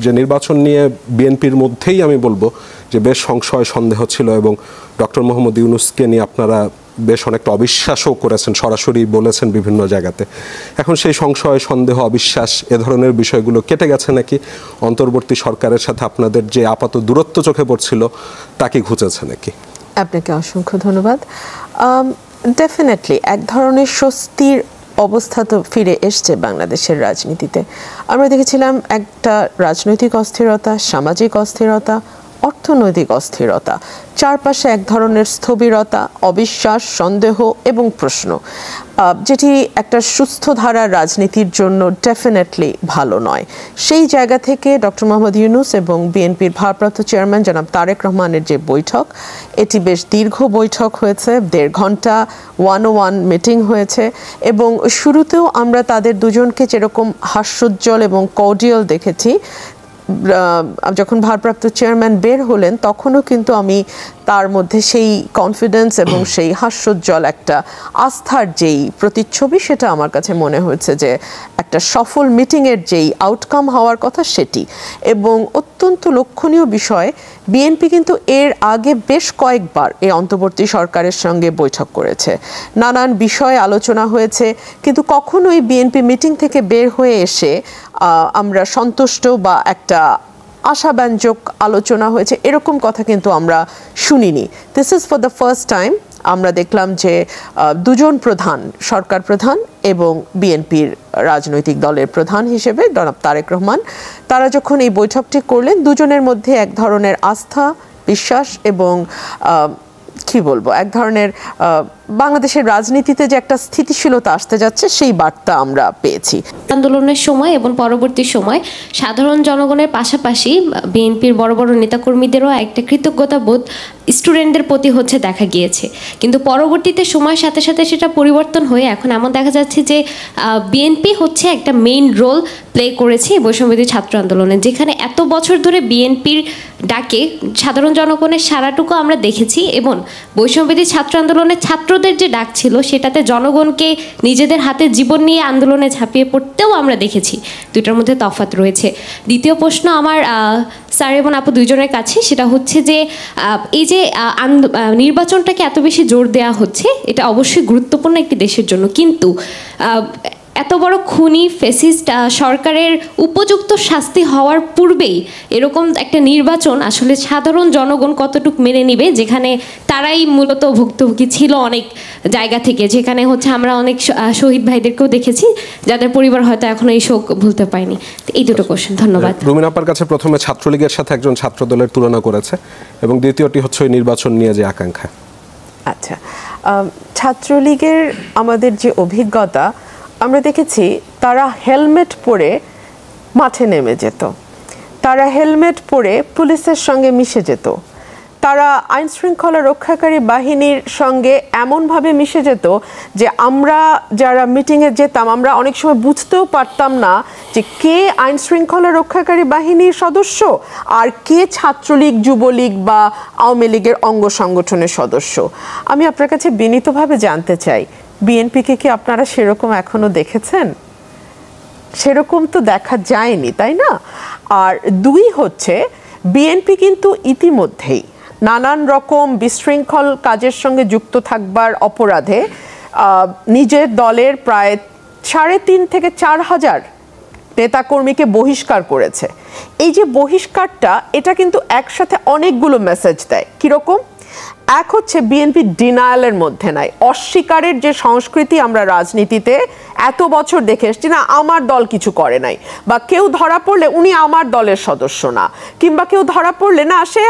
যে নির্বাচন নিয়ে বিএনপির মধ্যেই আমি বলবো যে বেশ সংশয় সন্দেহ ছিল, এবং ডক্টর মোহাম্মদ ইউনূসকে নিয়ে আপনারা বেশ অনেকটা অবিশ্বাসও করেছেন, সরাসরি বলেছেন বিভিন্ন জায়গাতে। এখন সেই সংশয় সন্দেহ অবিশ্বাস এ ধরনের বিষয়গুলো কেটে গেছে নাকি? অন্তর্বর্তী সরকারের সাথে আপনাদের যে আপাত দূরত্ব চোখে পড়ছিল তা কি ঘুচেছে নাকি? আপনাকে অসংখ্য ধন্যবাদ। ডেফিনেটলি এক ধরনের স্বস্তির অবস্থা তো ফিরে এসছে বাংলাদেশের রাজনীতিতে। আমরা দেখেছিলাম একটা রাজনৈতিক অস্থিরতা, সামাজিক অস্থিরতা, অর্থনৈতিক অস্থিরতা, চারপাশে এক ধরনের স্থবিরতা, অবিশ্বাস, সন্দেহ এবং প্রশ্ন, যেটি একটা সুস্থ ধারার রাজনীতির জন্য ডেফিনেটলি ভালো নয়। সেই জায়গা থেকে ডক্টর মোহাম্মদ ইউনূস এবং বিএনপির ভারপ্রাপ্ত চেয়ারম্যান জনাব তারেক রহমানের যে বৈঠক, এটি বেশ দীর্ঘ বৈঠক হয়েছে, 1.5 ঘন্টা 1-on-1 মিটিং হয়েছে, এবং শুরুতেও আমরা তাদের দুজনকে যেরকম হাস্যোজ্জ্বল এবং কর্ডিয়াল দেখেছি, যখন ভারপ্রাপ্ত চেয়ারম্যান বের হলেন তখনও কিন্তু আমি তার মধ্যে সেই কনফিডেন্স এবং সেই হাস্যোজ্জ্বল একটা আস্থার যেই প্রতিচ্ছবি, সেটা আমার কাছে মনে হয়েছে যে একটা সফল মিটিংয়ের যেই আউটকাম হওয়ার কথা সেটি। এবং অত্যন্ত লক্ষণীয় বিষয়, বিএনপি কিন্তু এর আগে বেশ কয়েকবার এই অন্তর্বর্তী সরকারের সঙ্গে বৈঠক করেছে, নানান বিষয়ে আলোচনা হয়েছে, কিন্তু কখনোই বিএনপি মিটিং থেকে বের হয়ে এসে আমরা সন্তুষ্ট বা একটা আশাব্যঞ্জক আলোচনা হয়েছে এরকম কথা কিন্তু আমরা শুনিনি। This is for the first time আমরা দেখলাম যে দুজন প্রধান, সরকার প্রধান এবং বিএনপির রাজনৈতিক দলের প্রধান হিসেবে জনাব তারেক রহমান, তারা যখন এই বৈঠকটি করলেন, দুজনের মধ্যে এক ধরনের আস্থা, বিশ্বাস এবং কি বলবো, এক ধরনের বাংলাদেশের রাজনীতিতে যে একটা স্থিতিশীলতা আসতে যাচ্ছে সেই বার্তা আমরা পেয়েছি। আন্দোলনের সময় এবং পরবর্তী সময় সাধারণ জনগণের পাশাপাশি বিএনপির বড় বড় নেতাকর্মীদেরও একটা কৃতজ্ঞতা বোধ স্টুডেন্টদের প্রতি হচ্ছে দেখা গিয়েছে, কিন্তু পরবর্তীতে সময়ের সাথে সাথে সেটা পরিবর্তন হয়ে এখন এমন দেখা যাচ্ছে যে বিএনপি হচ্ছে একটা মেইন রোল প্লে করেছে বৈষম্যবিরোধী ছাত্র আন্দোলনে, যেখানে এত বছর ধরে বিএনপির ডাকে সাধারণ জনগণের সারাটুকু আমরা দেখেছি, এবং বৈষম্যবিরোধী ছাত্র আন্দোলনের ছাত্রদের যে ডাক ছিল সেটাতে জনগণকে নিজেদের হাতে জীবন নিয়ে আন্দোলনে ঝাঁপিয়ে পড়তেও আমরা দেখেছি। দুইটার মধ্যে তফাৎ রয়েছে। দ্বিতীয় প্রশ্ন আমার স্যার এবং আপু দুইজনের কাছে, সেটা হচ্ছে যে এই যে নির্বাচনটাকে এত বেশি জোর দেওয়া হচ্ছে, এটা অবশ্যই গুরুত্বপূর্ণ একটি দেশের জন্য, কিন্তু এত বড় খুনি ফ্যাসিস্ট সরকারের উপযুক্ত শাস্তি হওয়ার পূর্বেই এরকম একটা নির্বাচন আসলে সাধারণ জনগণ কতটুকু মেনে নিবে, যেখানে তারাই মূলত ভুক্তভোগী ছিল অনেক জায়গা থেকে, যেখানে হচ্ছে আমরা অনেক শহীদ ভাইদেরকেও দেখেছি যাদের পরিবার হয়তো এখনো এই শোক ভুলতে পায়নি। এই দুটো কোশ্চেন। ধন্যবাদ। রুমিন আপার কাছে প্রথমে ছাত্রলীগের সাথে একজন ছাত্র দলের তুলনা করেছে, এবং দ্বিতীয়টি হচ্ছে ওই নির্বাচন নিয়ে যে আকাঙ্ক্ষা। আচ্ছা, ছাত্রলীগের আমাদের যে অভিজ্ঞতা, আমরা দেখেছি তারা হেলমেট পরে মাঠে নেমে যেত, তারা হেলমেট পরে পুলিশের সঙ্গে মিশে যেত, তারা আইন শৃঙ্খলা রক্ষাকারী বাহিনীর সঙ্গে এমনভাবে মিশে যেত যে আমরা যারা মিটিংয়ে যেতাম আমরা অনেক সময় বুঝতেও পারতাম না যে কে আইন শৃঙ্খলা রক্ষাকারী বাহিনীর সদস্য আর কে ছাত্রলীগ, যুবলীগ বা আওয়ামী লীগের অঙ্গ সংগঠনের সদস্য। আমি আপনার কাছে বিনীতভাবে জানতে চাই, বিএনপিকে কি আপনারা সেরকম এখনো দেখেছেন? সেরকম তো দেখা যায়নি, তাই না? আর দুই হচ্ছে, বিএনপি কিন্তু ইতিমধ্যেই নানান রকম বিশৃঙ্খল কাজের সঙ্গে যুক্ত থাকবার অপরাধে নিজের দলের প্রায় 3,500 থেকে 4,000 নেতাকর্মীকে বহিষ্কার করেছে। এই যে বহিষ্কারটা, এটা কিন্তু একসাথে অনেকগুলো মেসেজ দেয়। কীরকম? এক হচ্ছে বিএনপি ডিনায়ালের মধ্যে নাই, অস্বীকারের যে সংস্কৃতি আমরা রাজনীতিতে এত বছর দেখে এসছি, না আমার দল কিছু করে নাই, বা কেউ ধরা পড়লে উনি আমার দলের সদস্য না, কিংবা কেউ ধরা পড়লে না সে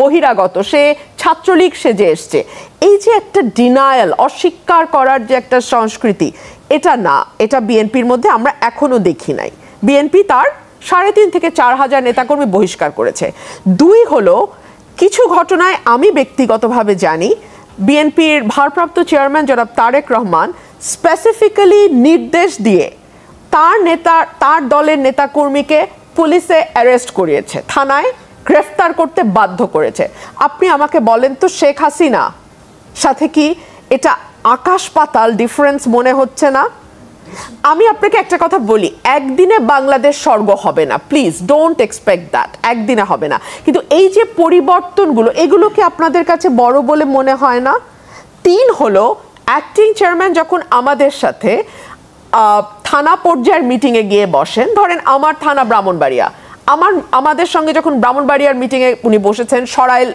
বহিরাগত, সে ছাত্রলীগ সেজে এসছে। এই যে একটা ডিনায়াল, অস্বীকার করার যে একটা সংস্কৃতি, এটা না, এটা বিএনপির মধ্যে আমরা এখনো দেখি নাই। বিএনপি তার 3,500 থেকে 4,000 নেতাকর্মী বহিষ্কার করেছে। দুই হলো, কিছু ঘটনায় আমি ব্যক্তিগতভাবে জানি বিএনপির ভারপ্রাপ্ত চেয়ারম্যান জনাব তারেক রহমান স্পেসিফিক্যালি নির্দেশ দিয়ে তার দলের নেতাকর্মীকে পুলিশে অ্যারেস্ট করিয়েছে, থানায় গ্রেফতার করতে বাধ্য করেছে। আপনি আমাকে বলেন তো, শেখ হাসিনা সাথে কি এটা আকাশ পাতাল ডিফারেন্স মনে হচ্ছে না? আমি আপনাকে একটা কথা বলি, একদিনে বাংলাদেশ স্বর্গ হবে না, প্লিজ ডোন্ট এক্সপেক্ট দ্যাট, একদিনে হবে না। কিন্তু এই যে পরিবর্তনগুলো, এগুলো কি আপনাদের কাছে বড় বলে মনে হয় না? 3 হলো অ্যাক্টিং চেয়ারম্যান যখন আমাদের সাথে থানা পর্যায়ের মিটিংয়ে গিয়ে বসেন, ধরেন আমার থানা ব্রাহ্মণবাড়িয়া, আমাদের সঙ্গে যখন ব্রাহ্মণবাড়িয়ার মিটিংয়ে উনি বসেছেন, সরাইল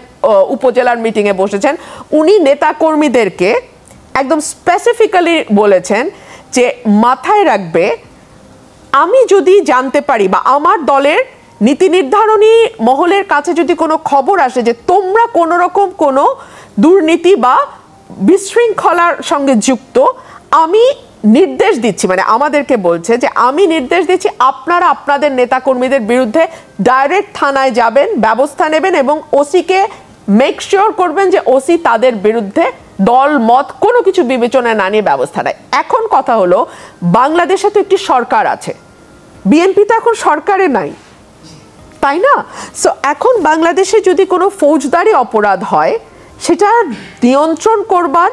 উপজেলার মিটিংয়ে বসেছেন, উনি নেতাকর্মীদেরকে একদম স্পেসিফিক্যালি বলেছেন যে মাথায় রাখবে, আমি যদি জানতে পারি বা আমার দলের নীতি নির্ধারণী মহলের কাছে যদি কোনো খবর আসে যে তোমরা কোনো রকম কোনো দুর্নীতি বা বিশৃঙ্খলার সঙ্গে যুক্ত, আমি নির্দেশ দিচ্ছি, মানে আমাদেরকে বলছে যে আমি নির্দেশ দিচ্ছি আপনারা আপনাদের নেতাকর্মীদের বিরুদ্ধে ডাইরেক্ট থানায় যাবেন, ব্যবস্থা নেবেন এবং ওসিকে মেক শিওর করবেন যে ওসি তাদের বিরুদ্ধে দল মত কোনো কিছু বিবেচনায় না নিয়ে ব্যবস্থা নেয়। এখন কথা হলো, বাংলাদেশে তো একটি সরকার আছে, বিএনপি তো এখন সরকারে নাই, তাই না? সো এখন বাংলাদেশে যদি কোনো ফৌজদারি অপরাধ হয়, সেটা নিয়ন্ত্রণ করবার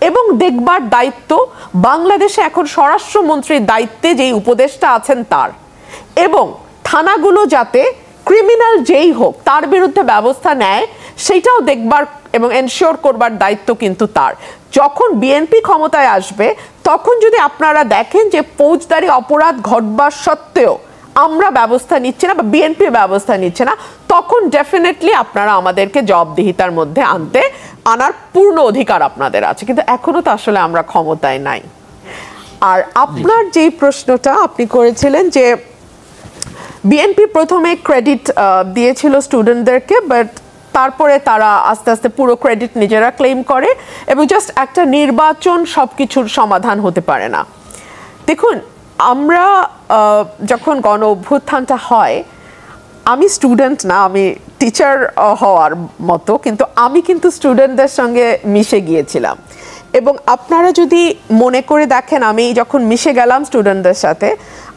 এবং দেখবার দায়িত্ব বাংলাদেশে এখন স্বরাষ্ট্রমন্ত্রীর দায়িত্বে যেই উপদেষ্টা আছেন তার, এবং থানাগুলো যাতে ক্রিমিনাল যেই হোক তার বিরুদ্ধে ব্যবস্থা নেয় সেটাও দেখবার এবং এনশিওর করবার দায়িত্ব কিন্তু তার। যখন বিএনপি ক্ষমতায় আসবে তখন যদি আপনারা দেখেন যে ফৌজদারি অপরাধ ঘটবার সত্ত্বেও আমরা ব্যবস্থা নিচ্ছি না বা বিএনপি ব্যবস্থা নিচ্ছে না, তখন ডেফিনেটলি আপনারা আমাদেরকে জবাবদিহিতার মধ্যে আনার পূর্ণ অধিকার আপনাদের আছে, কিন্তু এখনো তো আসলে আমরা ক্ষমতায় নাই। আর আপনার যেই প্রশ্নটা আপনি করেছিলেন যে বিএনপি প্রথমে ক্রেডিট দিয়েছিল স্টুডেন্টদেরকে, বাট তারপরে তারা আস্তে আস্তে পুরো ক্রেডিট নিজেরা ক্লেম করে, এবং জাস্ট একটা নির্বাচন সব কিছুর সমাধান হতে পারে না। দেখুন, আমরা যখন গণ অভ্যুত্থানটা হয়, আমি স্টুডেন্ট না, আমি টিচার হওয়ার মতো, কিন্তু আমি কিন্তু স্টুডেন্টদের সঙ্গে মিশে গিয়েছিলাম। এবং আপনারা যদি মনে করে দেখেন, আমি যখন মিশে গেলাম স্টুডেন্টদের সাথে,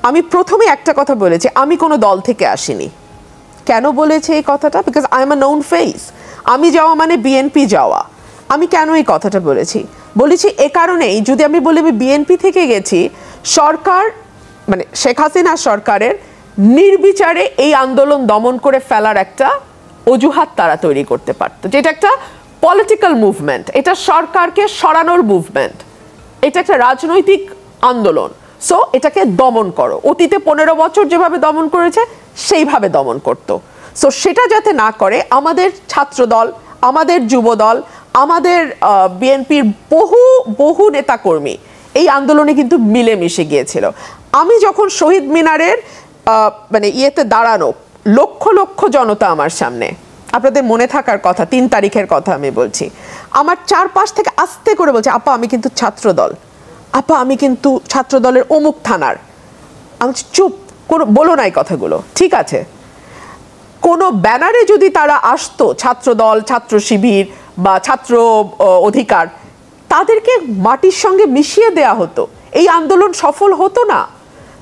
আমি প্রথমে একটা কথা বলেছি, আমি কোনো দল থেকে আসিনি। কেন বলেছি এই কথাটা? Because I am a known face. আমি যাওয়া মানে বিএনপি যাওয়া। আমি কেন এই কথাটা বলেছি এ কারণেই, যদি আমি বলি আমি বিএনপি থেকে গেছি, সরকার মানে শেখ হাসিনা সরকারের নির্বিচারে এই আন্দোলন দমন করে ফেলার একটা অজুহাত তারা তৈরি করতে পারত, যেটা একটা পলিটিক্যাল মুভমেন্ট, এটা সরকারকে সরানোর মুভমেন্ট, এটা একটা রাজনৈতিক আন্দোলন। সো এটাকে দমন করো, অতীতে 15 বছর যেভাবে দমন করেছে সেইভাবে দমন করতো। সো সেটা যাতে না করে আমাদের ছাত্রদল, আমাদের যুবদল, আমাদের বিএনপির বহু নেতাকর্মী এই আন্দোলনে কিন্তু মিলেমিশে গিয়েছিল। আমি যখন শহীদ মিনারের মানে ইয়েতে দাঁড়ানো লক্ষ লক্ষ জনতা আমার সামনে, আপনাদের মনে থাকার কথা 3 তারিখের কথা আমি বলছি, আমার চারপাশ থেকে আস্তে করে বলছে, আপা আমি কিন্তু ছাত্রদল, আপা আমি কিন্তু ছাত্রদলের অমুক থানার। আমি চুপ, কোনো বলো না এই কথাগুলো, ঠিক আছে? কোনো ব্যানারে যদি তারা আসতো ছাত্রদল, ছাত্র শিবির বা ছাত্র অধিকার, তাদেরকে মাটির সঙ্গে মিশিয়ে দেয়া হতো, এই আন্দোলন সফল হতো না।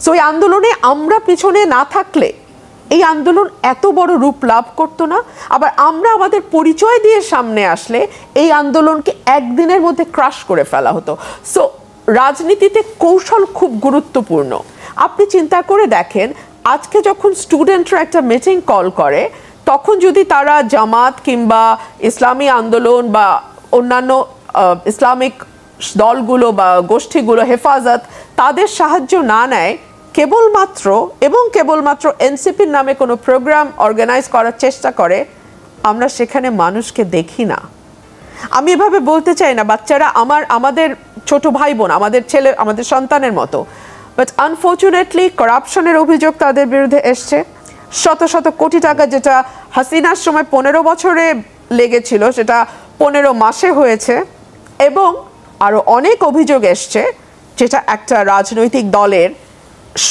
সো এই আন্দোলনে আমরা পিছনে না থাকলে এই আন্দোলন এত বড় রূপ লাভ করতো না। আবার আমরা আমাদের পরিচয় দিয়ে সামনে আসলে এই আন্দোলনকে একদিনের মধ্যে ক্রাশ করে ফেলা হতো। সো রাজনীতিতে কৌশল খুব গুরুত্বপূর্ণ। আপনি চিন্তা করে দেখেন, আজকে যখন স্টুডেন্টরা একটা মিটিং কল করে, তখন যদি তারা জামাত কিংবা ইসলামী আন্দোলন বা অন্যান্য ইসলামিক দলগুলো বা গোষ্ঠীগুলো, হেফাজত, তাদের সাহায্য না নেয়, কেবলমাত্র এনসিপির নামে কোনো প্রোগ্রাম অর্গানাইজ করার চেষ্টা করে, আমরা সেখানে মানুষকে দেখি না। আমি এভাবে বলতে চাই না, বাচ্চারা আমাদের ছোট ভাই বোন, আমাদের ছেলে, আমাদের সন্তানের মতো, বাট আনফর্চুনেটলি করাপশনের অভিযোগ তাদের বিরুদ্ধে এসছে। শত শত কোটি টাকা যেটা হাসিনার সময় 15 বছরে লেগেছিল, সেটা 15 মাসে হয়েছে, এবং আরও অনেক অভিযোগ এসছে, যেটা একটা রাজনৈতিক দলের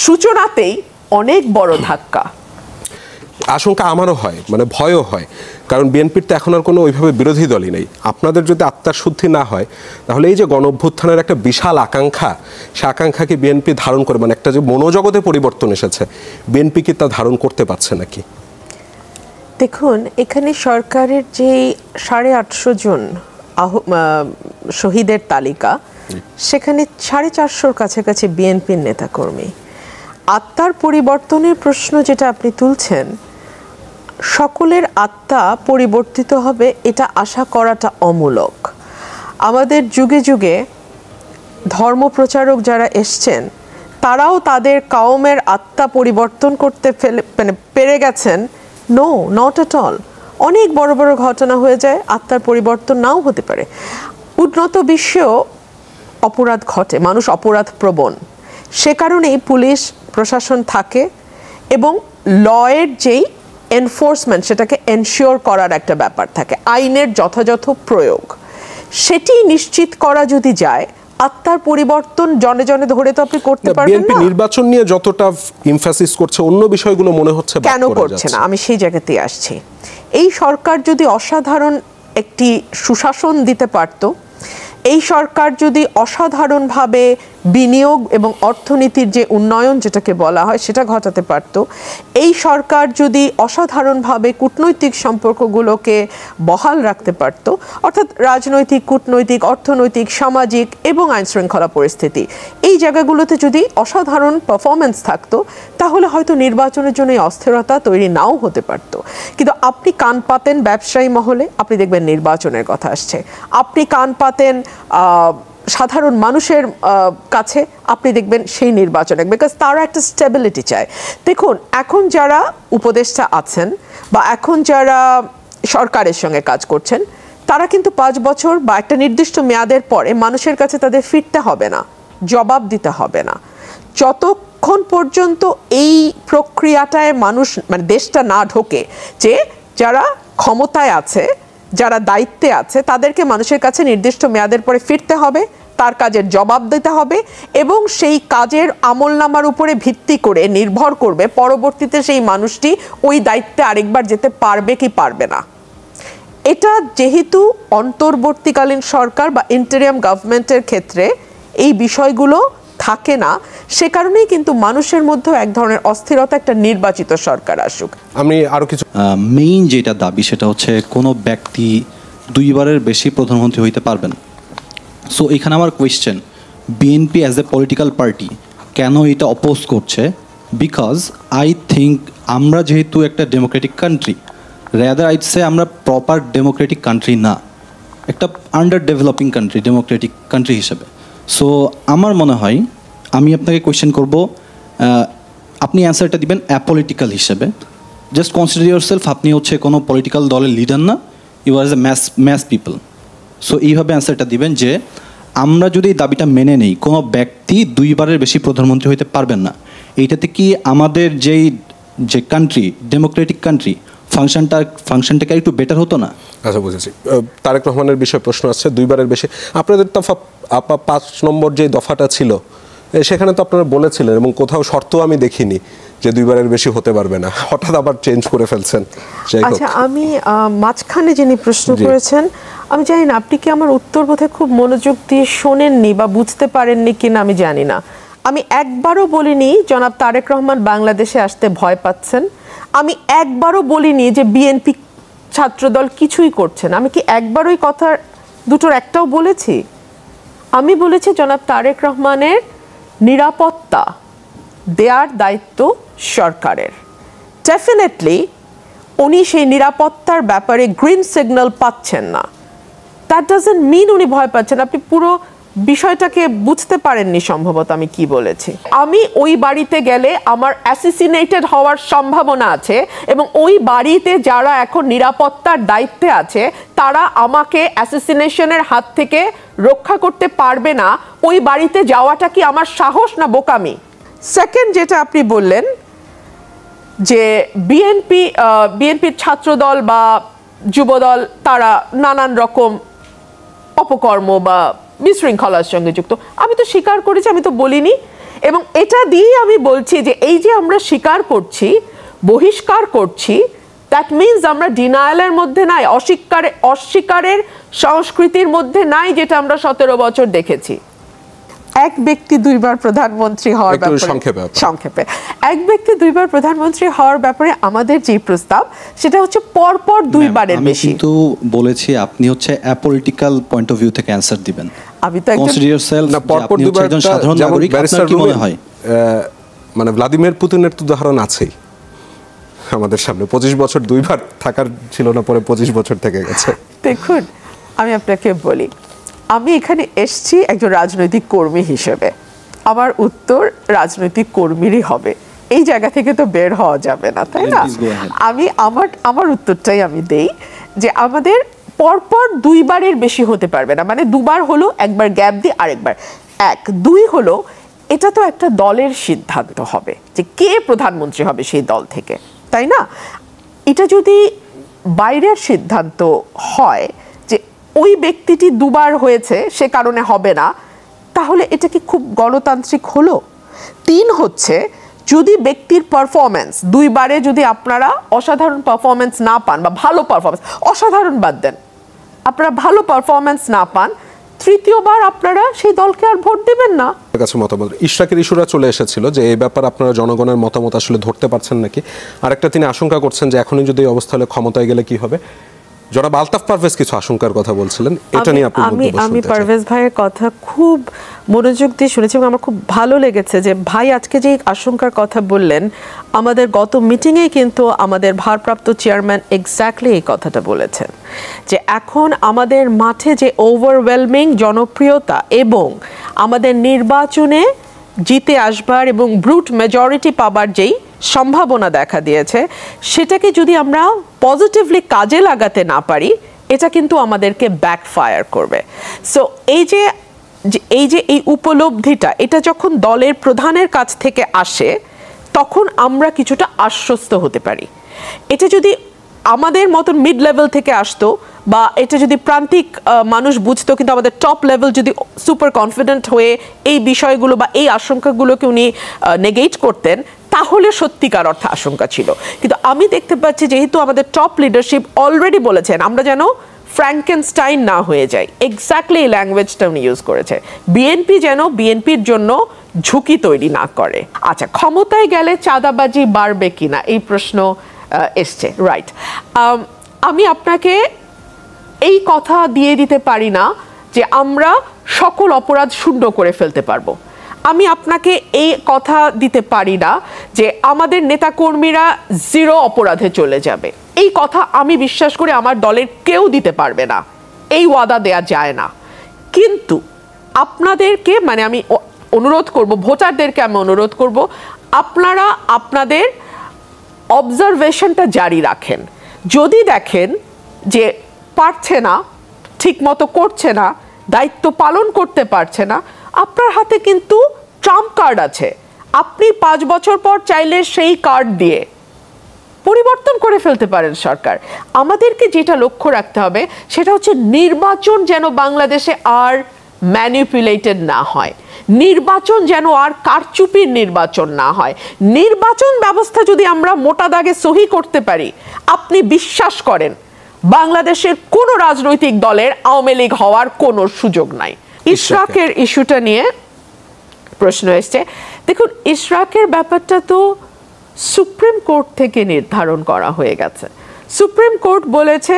সূচনাতেই অনেক বড় ধাক্কা। আশঙ্কা আমারও হয়, মানে ভয়ও হয়, কারণ বিএনপির তো এখন আর কোনো ওইভাবে বিরোধী দলই নেই। আপনাদের যদি আত্মার শুদ্ধি না হয়, তাহলে এই যে গণ অভ্যুত্থানের একটা বিশাল আকাঙ্ক্ষা, সে আকাঙ্ক্ষাকে বিএনপি ধারণ করে, মানে একটা যে মনোজগতে পরিবর্তন এসেছে, বিএনপি কি তা ধারণ করতে পারছে নাকি? দেখুন, এখানে সরকারের যে 850 জন শহীদের তালিকা, সেখানে 450-র কাছাকাছি বিএনপির নেতাকর্মী। আত্মার পরিবর্তনের প্রশ্ন যেটা আপনি তুলছেন, সকলের আত্মা পরিবর্তিত হবে এটা আশা করাটা অমূলক। আমাদের যুগে যুগে ধর্মপ্রচারক যারা এসছেন তারাও তাদের কওমের আত্মা পরিবর্তন করতে পেরে গেছেন? No, not at all. অনেক বড় বড় ঘটনা হয়ে যায়, আত্মার পরিবর্তন নাও হতে পারে। উন্নত বিশ্বেও অপরাধ ঘটে, মানুষ অপরাধ প্রবণ, সে কারণেই পুলিশ প্রশাসন থাকে এবং লয়ের যেই এনফোর্সমেন্ট সেটাকে এনশিওর করার একটা ব্যাপার থাকে, আইনের যথাযথ প্রয়োগ, সেটি নিশ্চিত করা যদি যায়, আত্মার পরিবর্তন জনে জনে ধরে তো আপনি করতে পারবেন না। বিএনপি নির্বাচন নিয়ে যতটা এমফাসিস করছে, অন্য বিষয়গুলো মনে হচ্ছে কেন করছে না, আমি সেই জায়গাতেই আসছি। এই সরকার যদি অসাধারণ একটি সুশাসন দিতে পারত, এই সরকার যদি অসাধারণভাবে বিনিয়োগ এবং অর্থনীতির যে উন্নয়ন যেটাকে বলা হয় সেটা ঘটাতে পারত, এই সরকার যদি অসাধারণভাবে কূটনৈতিক সম্পর্কগুলোকে বহাল রাখতে পারত, অর্থাৎ রাজনৈতিক, কূটনৈতিক, অর্থনৈতিক, সামাজিক এবং আইনশৃঙ্খলা পরিস্থিতি এই জায়গাগুলোতে যদি অসাধারণ পারফরমেন্স থাকতো, তাহলে হয়তো নির্বাচনের জন্য এই অস্থিরতা তৈরি নাও হতে পারত। কিন্তু আপনি কান পাতেন ব্যবসায়ী মহলে, আপনি দেখবেন নির্বাচনের কথা আসছে। আপনি কান পাতেন সাধারণ মানুষের কাছে, আপনি দেখবেন সেই নির্বাচনে, বিকজ তারা একটা স্টেবিলিটি চায়। দেখুন, এখন যারা উপদেষ্টা আছেন বা এখন যারা সরকারের সঙ্গে কাজ করছেন, তারা কিন্তু 5 বছর বা একটা নির্দিষ্ট মেয়াদের পরে মানুষের কাছে তাদের ফিরতে হবে না, জবাব দিতে হবে না। যতক্ষণ পর্যন্ত এই প্রক্রিয়াটায় মানুষ মানে দেশটা না ঢোকে যে যারা ক্ষমতায় আছে, যারা দায়িত্বে আছে, তাদেরকে মানুষের কাছে নির্দিষ্ট মেয়াদের পরে ফিরতে হবে, তার কাজের জবাব দিতে হবে এবং সেই কাজের আমলনামার উপরে ভিত্তি করে নির্ভর করবে পরবর্তীতে সেই মানুষটি ওই দায়িত্বে আরেকবার যেতে পারবে কি পারবে না। এটা যেহেতু অন্তর্বর্তীকালীন সরকার বা ইন্টারিয়াম গভর্নমেন্টের ক্ষেত্রে এই বিষয়গুলো থাকে না, সে কারণেই কিন্তু মানুষের মধ্যে এক ধরনের অস্থিরতা, একটা নির্বাচিত সরকার আসুক। আমি আরো কিছু মেইন যেটা দাবি সেটা হচ্ছে কোনো ব্যক্তি 2 বারের বেশি প্রধানমন্ত্রী হইতে পারবেন। সো এখানে আমার question, BNP as a political party কেন এটা অপোজ করছে? বিকজ আই থিঙ্ক আমরা যেহেতু একটা ডেমোক্রেটিক কান্ট্রি, রেদার আইড সে আমরা প্রপার ডেমোক্রেটিক কান্ট্রি না, একটা under developing country Democratic country হিসেবে। সো আমার মনে হয়, আমি আপনাকে কোয়েশ্চেন করব, আপনি অ্যান্সারটা দিবেন অ্যাপলিটিক্যাল হিসেবে। জাস্ট কনসিডার ইউরসেলফ, আপনি হচ্ছে কোনো পলিটিক্যাল দলের লিডার না, you are a mass people. So এইভাবে অ্যান্সারটা দিবেন যে আমরা যদি এই দাবিটা মেনে নেই কোনো ব্যক্তি 2 বারের বেশি প্রধানমন্ত্রী হইতে পারবেন না, এইটাতে কি আমাদের যে কান্ট্রি ডেমোক্রেটিক কান্ট্রি ফাংশনটাকে একটু বেটার হতো না? আচ্ছা, বুঝেছি। তারেক রহমানের বিষয়ে প্রশ্ন আছে, 2 বারের বেশি। আপনাদের তো 5 নম্বর যে দফাটা ছিল সেখানে তো আপনারা বলেছিলেন এবং কোথাও শর্ত আমি দেখিনি যে 2 বারের বেশি হতে পারবে না, হঠাৎ আবার চেঞ্জ করে ফেলছেন। আচ্ছা, আমি মাঝখানে যিনি প্রশ্ন করেছেন, আমি জানি না আপনি কি আমার উত্তর বোধহয় খুব মনোযোগ দিয়ে শোনেননি বা বুঝতে পারেননি কিনা আমি জানি না। আমি একবারও বলিনি জনাব তারেক রহমান বাংলাদেশে আসতে ভয় পাচ্ছেন। আমি একবারও বলিনি যে বিএনপি ছাত্রদল কিছুই করছে না। আমি কি একবার ওই কথা দুটোর একটাও বলেছি? আমি বলেছি জনাব তারেক রহমানের নিরাপত্তা দেওয়ার দায়িত্ব সরকারের। ডেফিনেটলি উনি সেই নিরাপত্তার ব্যাপারে গ্রিন সিগন্যাল পাচ্ছেন না, দ্যাট ডাজন্ট মিন উনি ভয় পাচ্ছেন। আপনি পুরো বিষয়টাকে বুঝতে পারেননি সম্ভবত আমি কি বলেছি। আমি ওই বাড়িতে গেলে আমার অ্যাসিসিনেটেড হওয়ার সম্ভাবনা আছে এবং ওই বাড়িতে যারা এখন নিরাপত্তার দায়িত্বে আছে তারা আমাকে অ্যাসিসিনেশনের হাত থেকে রক্ষা করতে পারবে না। ওই বাড়িতে যাওয়াটা কি আমার সাহস না বোকামি? সেকেন্ড, যেটা আপনি বললেন যে বিএনপির ছাত্রদল বা যুবদল তারা নানান রকম অপকর্ম বা বিশৃঙ্খলার সঙ্গে যুক্ত, আমি তো স্বীকার করেছি, আমি তো বলিনি। এবং এটা দিয়েই আমি বলছি যে এই যে আমরা স্বীকার করছি, বহিষ্কার করছি, দ্যাট মিনস আমরা ডিনায়ালের মধ্যে নাই, অস্বীকারের সংস্কৃতির মধ্যে নাই, যেটা আমরা 17 বছর দেখেছি। এক ব্যক্তি 2 বার প্রধানমন্ত্রী হওয়ার ব্যাপারে, সংক্ষেপে, এক ব্যক্তি 2 বার প্রধানমন্ত্রী হওয়ার ব্যাপারে আমাদের যে প্রস্তাব সেটা হচ্ছে পরপর 2 বারের বেশি। আমি কিন্তু বলেছি আপনি হচ্ছে অ্যাপলিটিক্যাল পয়েন্ট অফ ভিউ থেকে অ্যানসার দিবেন। আমি তো কনসিডার ইয়োরসেলফ না, পরপর 2 বার সাধারণ নাগরিক, আপনার কি মনে হয়? মানে ভ্লাদিমির পুতিনের তো উদাহরণ আছেই আমাদের সামনে, 25 বছর 2 বার থাকার ছিল না, পরে 25 বছর থেকে গেছে। দেখুন, আমি আপনাকে বলি, আমি এখানে এসেছি একজন রাজনৈতিক কর্মী হিসেবে, আমার উত্তর রাজনৈতিক কর্মীরই হবে, এই জায়গা থেকে তো বের হওয়া যাবে না, তাই না? আমি আমার উত্তরটাই আমি দেই যে আমাদের পরপর 2 বারের বেশি হতে পারবে না, মানে 2 বার হলো, একবার গ্যাপ দিয়ে আরেকবার। 1 2 হলো, এটা তো একটা দলের সিদ্ধান্ত হবে যে কে প্রধানমন্ত্রী হবে সেই দল থেকে, তাই না? এটা যদি বাইরের সিদ্ধান্ত হয় যে ওই ব্যক্তিটি 2 বার হয়েছে সে কারণে হবে না, তাহলে এটা কি খুব গণতান্ত্রিক হলো? 3 হচ্ছে, যদি ব্যক্তির পারফরমেন্স 2 বারে যদি আপনারা অসাধারণ পারফরমেন্স না পান, বা ভালো পারফরমেন্স, অসাধারণ বাদ দেন, আপনারা ভালো পারফরমেন্স না পান, 3য়-বার আপনারা সেই দলকে আর ভোট দিবেন না। কাছে মতামত, ইশরাকের ইস্যুরা চলে এসেছিল যে এই ব্যাপারে আপনারা জনগণের মতামত আসলে ধরতে পারছেন নাকি। আরেকটা তিনি আশঙ্কা করছেন যে এখনই যদি এই অবস্থা হলে ক্ষমতায় গেলে কি হবে। জনাব আলতাফ পারভেজ কিছু আশঙ্কার কথা বলছিলেন, এটা নিয়ে আপনি আমি পারভেজ ভাইয়ের কথা খুব মনোযোগ দিয়ে শুনেছি এবং আমার খুব ভালো লেগেছে যে ভাই আজকে যে আশঙ্কার কথা বললেন, আমাদের গত মিটিংয়ে কিন্তু আমাদের ভারপ্রাপ্ত চেয়ারম্যান এক্স্যাক্টলি এই কথাটা বলেছেন যে এখন আমাদের মাঠে যে ওভারওয়েলমিং জনপ্রিয়তা এবং আমাদের নির্বাচনে জিতে আসবার এবং ব্রুট মেজরিটি পাবার যেই সম্ভাবনা দেখা দিয়েছে, সেটাকে যদি আমরা পজিটিভলি কাজে লাগাতে না পারি, এটা কিন্তু আমাদেরকে ব্যাকফায়ার করবে। সো এই উপলব্ধিটা, এটা যখন দলের প্রধানের কাছ থেকে আসে, তখন আমরা কিছুটা আশ্বস্ত হতে পারি। এটা যদি আমাদের মতন মিড লেভেল থেকে আসতো, বা এটা যদি প্রান্তিক মানুষ বুঝতো, কিন্তু আমাদের টপ লেভেল যদি সুপার কনফিডেন্ট হয়ে এই বিষয়গুলো বা এই আশঙ্কাগুলোকে উনি নেগেট করতেন, তাহলে সত্যিকার অর্থে আশঙ্কা ছিল। কিন্তু আমি দেখতে পাচ্ছি যেহেতু আমাদের টপ লিডারশিপ অলরেডি বলেছেন, আমরা যেন ফ্র্যাঙ্কেনস্টাইন না হয়ে যাই, এক্স্যাক্টলি এই ল্যাঙ্গুয়েজটা উনি ইউজ করেছে, বিএনপি যেন বিএনপির জন্য ঝুঁকি তৈরি না করে। আচ্ছা, ক্ষমতায় গেলে চাঁদাবাজি বাড়বে কিনা এই প্রশ্ন এসছে, রাইট। আমি আপনাকে এই কথা দিয়ে দিতে পারি না যে আমরা সকল অপরাধ শূন্য করে ফেলতে পারবো। আমি আপনাকে এই কথা দিতে পারি না যে আমাদের নেতাকর্মীরা 0 অপরাধে চলে যাবে। এই কথা আমি বিশ্বাস করি আমার দলের কেউ দিতে পারবে না, এই ওয়াদা দেয়া যায় না। কিন্তু আপনাদেরকে, মানে আমি অনুরোধ করব, ভোটারদেরকে আমি অনুরোধ করব, আপনারা আপনাদের অবজারভেশনটা জারি রাখেন। যদি দেখেন যে পারছে না, ঠিক মতো করছে না, দায়িত্ব পালন করতে পারছে না, আপনার হাতে কিন্তু ট্রাম্প কার্ড আছে। আপনি 5 বছর পর চাইলে সেই কার্ড দিয়ে পরিবর্তন করে ফেলতে পারেন সরকার। আমাদেরকে যেটা লক্ষ্য রাখতে হবে সেটা হচ্ছে নির্বাচন যেন বাংলাদেশে আর ম্যানিপুলেটেড না হয়, নির্বাচন যেন আর কারচুপির নির্বাচন না হয়। নির্বাচন ব্যবস্থা যদি আমরা মোটা দাগে সহি করতে পারি, আপনি বিশ্বাস করেন বাংলাদেশের কোনো রাজনৈতিক দলের আওয়ামী লীগ হওয়ার কোনো সুযোগ নাই। ইশরাকের ইস্যুটা নিয়ে প্রশ্ন এসছে। দেখুন, ইশরাকের ব্যাপারটা তো সুপ্রিম কোর্ট থেকে নির্ধারণ করা হয়ে গেছে। সুপ্রিম কোর্ট বলেছে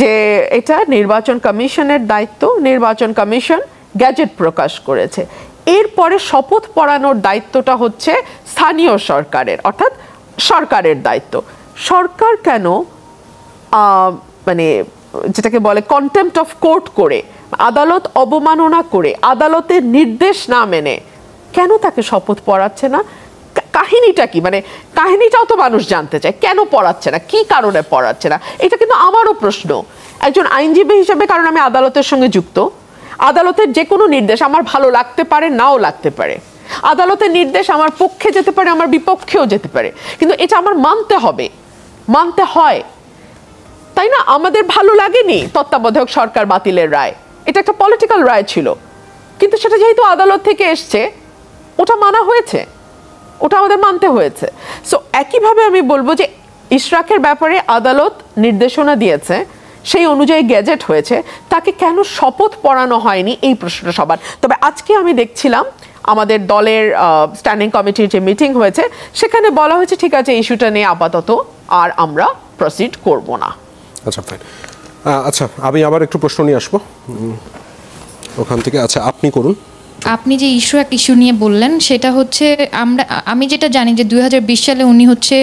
যে এটা নির্বাচন কমিশনের দায়িত্ব, নির্বাচন কমিশন গ্যাজেট প্রকাশ করেছে। এরপরে শপথ পড়ানোর দায়িত্বটা হচ্ছে স্থানীয় সরকারের, অর্থাৎ সরকারের দায়িত্ব। সরকার কেন মানে যেটাকে বলে কন্টেম্পট অফ কোর্ট করে, আদালত অবমাননা করে, আদালতের নির্দেশ না মেনে কেন তাকে শপথ পড়াচ্ছে না? কাহিনীটা কি? মানে কাহিনীটাও তো মানুষ জানতে চায়, কেন পড়াচ্ছে না, কি কারণে পড়াচ্ছে না। এটা কিন্তু আমারও প্রশ্ন একজন আইনজীবী হিসেবে, কারণ আমি আদালতের সঙ্গে যুক্ত। আদালতের যে কোনো নির্দেশ আমার ভালো লাগতে পারে, নাও লাগতে পারে। আদালতের নির্দেশ আমার পক্ষে যেতে পারে, আমার বিপক্ষেও যেতে পারে, কিন্তু এটা আমার মানতে হবে, মানতে হয়, তাই না? আমাদের ভালো লাগেনি তত্ত্বাবধায়ক সরকার বাতিলের রায়, এটা একটা পলিটিক্যাল রায় ছিল, কিন্তু সেটা যেহেতু আদালত থেকে এসছে, ওটা মানা হয়েছে, ওটা আমাদের মানতে হয়েছে। সো একইভাবে আমি বলবো যে ইশরাকের ব্যাপারে আদালত নির্দেশনা দিয়েছে, সেই অনুযায়ী গ্যাজেট হয়েছে, তাকে কেন শপথ পড়ানো হয়নি এই প্রশ্নটা সবার। তবে আজকে আমি দেখছিলাম আমাদের দলের স্ট্যান্ডিং কমিটির যে মিটিং হয়েছে, সেখানে বলা হয়েছে ঠিক আছে, ইস্যুটা নিয়ে আপাতত আর আমরা প্রসিড করব না। আচ্ছা, ফাইন। আচ্ছা, আমি আবার একটু প্রশ্ন নিয়ে আসবো ওখান থেকে। আচ্ছা, আপনি করুন। আপনি যে ইস্যু নিয়ে বললেন সেটা হচ্ছে আমি যেটা জানি যে 2020 সালে উনি হচ্ছে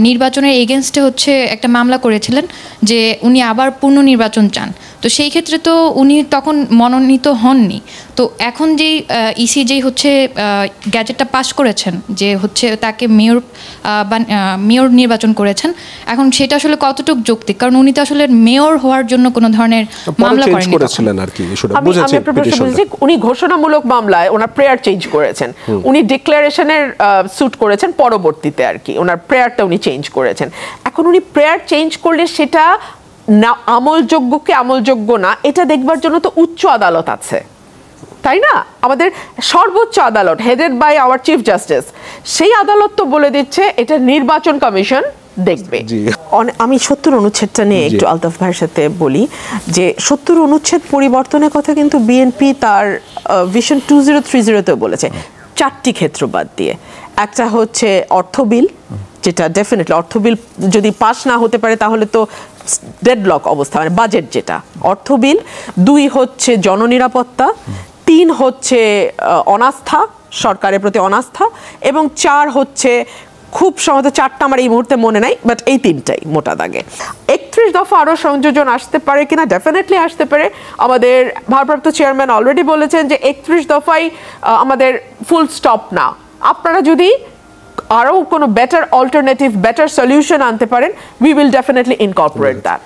নির্বাচনের এগেনস্টে হচ্ছে একটা মামলা করেছিলেন যে উনি আবার পুনর্নির্বাচন চান। তো সেই ক্ষেত্রে তো উনি তখন মনোনীত হননি। তো এখন যেই ইসি যেই হচ্ছে গ্যাজেটটা পাস করেছেন যে হচ্ছে তাকে মেয়র নির্বাচন করেছেন, এখন সেটা আসলে কতটুকু যৌক্তিক? কারণ উনি তো আসলে মেয়র হওয়ার জন্য কোনো ধরনের মামলা করেননি। উনি ঘোষণামূলক মামলায় ওনার প্রেয়ার চেঞ্জ করেছেন, উনি ডিক্লারেশনের স্যুট করেছেন পরবর্তীতে আর কি, ওনার প্রেয়ারটা উনি চেঞ্জ করেছেন। এখন উনি প্রেয়ার চেঞ্জ করলে সেটা না আমলযোগ্য কি আমলযোগ্য না এটা দেখবার জন্য তো উচ্চ আদালত আছে, তাই না? আমাদের সর্বোচ্চ আদালত headed by our chief justice, সেই আদালত তো বলে দিচ্ছে এটা নির্বাচন কমিশন দেখবে। আমি 70 অনুচ্ছেদটা নিয়ে একটু আলতাফ ভাইয়ের সাথে বলি যে 70 অনুচ্ছেদ পরিবর্তনের কথা কিন্তু বিএনপি তার ভিশন 2030-তে বলেছে, 4টি ক্ষেত্র বাদ দিয়ে। একটা হচ্ছে অর্থ বিল, যেটা ডেফিনেটলি অর্থ বিল যদি পাস না হতে পারে তাহলে তো ডেডলক অবস্থা, মানে বাজেট যেটা অর্থ বিল। 2 হচ্ছে জননিরাপত্তা, 3 হচ্ছে অনাস্থা, সরকারের প্রতি অনাস্থা, এবং 4 হচ্ছে খুব সম্ভবত 4টা আমার এই মুহূর্তে মনে নাই, বাট এই 3টাই মোটা দাগে। 31 দফা আরও সংযোজন আসতে পারে কিনা, ডেফিনেটলি আসতে পারে। আমাদের ভারপ্রাপ্ত চেয়ারম্যান অলরেডি বলেছেন যে 31 দফাই আমাদের ফুল স্টপ না, আপনারা যদি আরও কোনো বেটার অল্টারনেটিভ বেটার সলিউশন আনতে পারেন, we will definitely incorporate that.